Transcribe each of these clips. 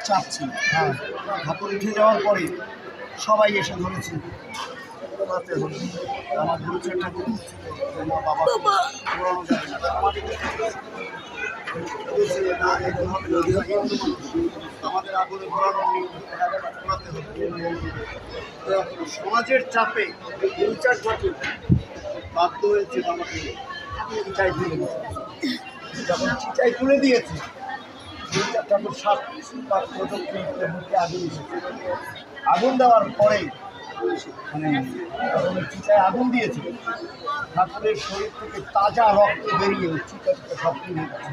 চাপ ছিল। ঠাকুর উঠে যাওয়ার পরে সবাই এসে ধরেছে রাতে হলো আমার গুরুচার ঠাকুর না বাবা পুরানো যাবে না আমাদের আগুনে ঘোরানো ঘোরাতে হবে। সমাজের চাপে গুরুচার ঠাকুর বাধ্য হয়েছে বাবাকে চিটাই তুলে দিয়েছে। যখন চিটাই তুলে দিয়েছে গুরুচার ঠাকুর সাত পাঁচ প্রদক্ষিণ করে মুখে আগুন এসেছে। আগুন দেওয়ার পরে মানে যখন চিতায় আগুন দিয়েছে ঠাকুরের শরীর থেকে তাজা রক্ত বেরিয়ে চিতা চিতা সব তুলে গেছে।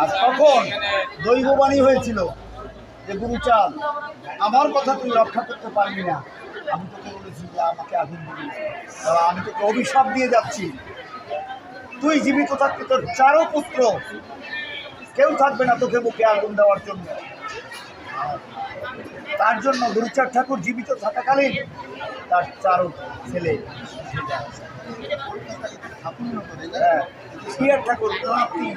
আর তখন দৈববাণী হয়েছিল যে গুরুচাঁদ আমার কথা তুই রক্ষা করতে পারবি না, আমি তোকে বলেছি যে আমাকে আগুন দিবি, আমি তোকে অভিশাপ দিয়ে যাচ্ছি, তুই জীবিত থাকতে তোর চারো পুত্র কেউ থাকবে না তোকে মুখে আগুন দেওয়ার জন্য। তার জন্য গুরুচাঁদ ঠাকুর জীবিত থাকাকালীন তার চারো ছেলে ঠাকুর নাতি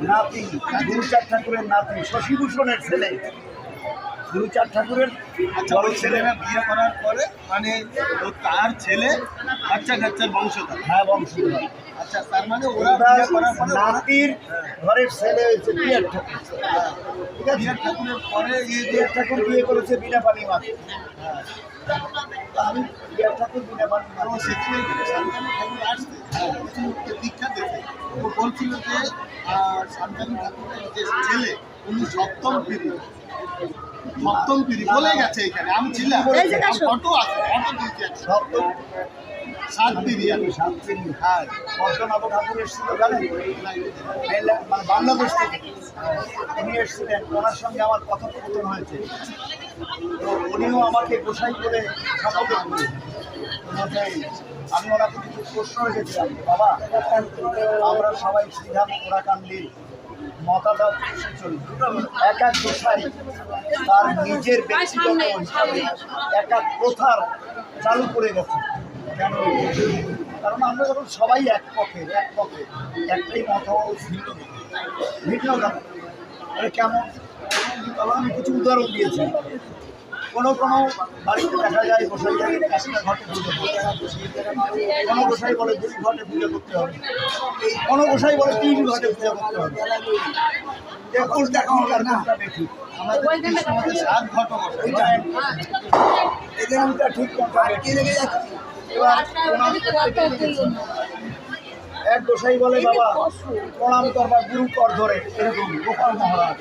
নাতি গুরুচাঁদ ঠাকুরের নাতি শশীভূষণের ছেলে গুরুচাঁদ ঠাকুরের বড় ছেলেরা বিয়ে করার পরে মানে তার ছেলে বাচ্চা কাচ্চার বংশধর। হ্যাঁ বংশধর। আচ্ছা, তার মানে ওরা বিয়ে করার পরে নাতির ঘরের ছেলে হয়েছে বিয়ের ঠাকুর। ঠিক আছে, বিয়ের ঠাকুরের পরে বিয়ের ঠাকুর বিয়ে করেছে বিনা পানি মাকে। আমি বিয়ের ঠাকুর বিনা পানি মাকে সেখানে শান্তনু ঠাকুর আসছে দীক্ষা দিতে, ও বলছিল যে শান্তনু ঠাকুরের যে ছেলে উনি সপ্তম পিড়ি বলে গেছে এখানে। আমি ছিলাম, ফটো আছে, ফটো দিয়েছি সপ্তম সাত পিড়ি। আমি সাত পিড়ি। হ্যাঁ, পদ্মনাভ ঠাকুর এসেছিল জানেন, মানে বাংলাদেশ থেকে উনি এসেছিলেন, ওনার সঙ্গে আমার কথোপকথন হয়েছে। তো উনিও আমাকে গোসাই করে সম্বোধন করেছেন। আমি ওনাকে কিছু প্রশ্ন রেখেছিলাম, বাবা আমরা সবাই শ্রীধাম ওরাকান্দির মতাদত চলি, এক এক গোসাই তার নিজের ব্যক্তিগত হিসাবে এক এক প্রথার চালু করে গেছে। কেন? কারণ আমরা যখন সবাই এক পক্ষে একটাই মত ভিন্ন কেমন, তখন আমি কিছু উদাহরণ দিয়েছি। কোনো বাড়িতে দেখা যায় গোসাই একটা ঘটে পুজো করতে হবে, কোনো গোসাই বলে 2 ঘটে পুজো করতে হবে, কোনো গোসাই বলে 3 ঘটে পুজো করতে হবে। দেখুন এখনকার নামটা দেখি আমাদের 7 ঘট এখানটা ঠিক লেগে যাচ্ছে। এবার এক গোসাই বলে বাবা প্রণাম করবা গুরু কর ধরে, এরকম গোপাল মহারাজ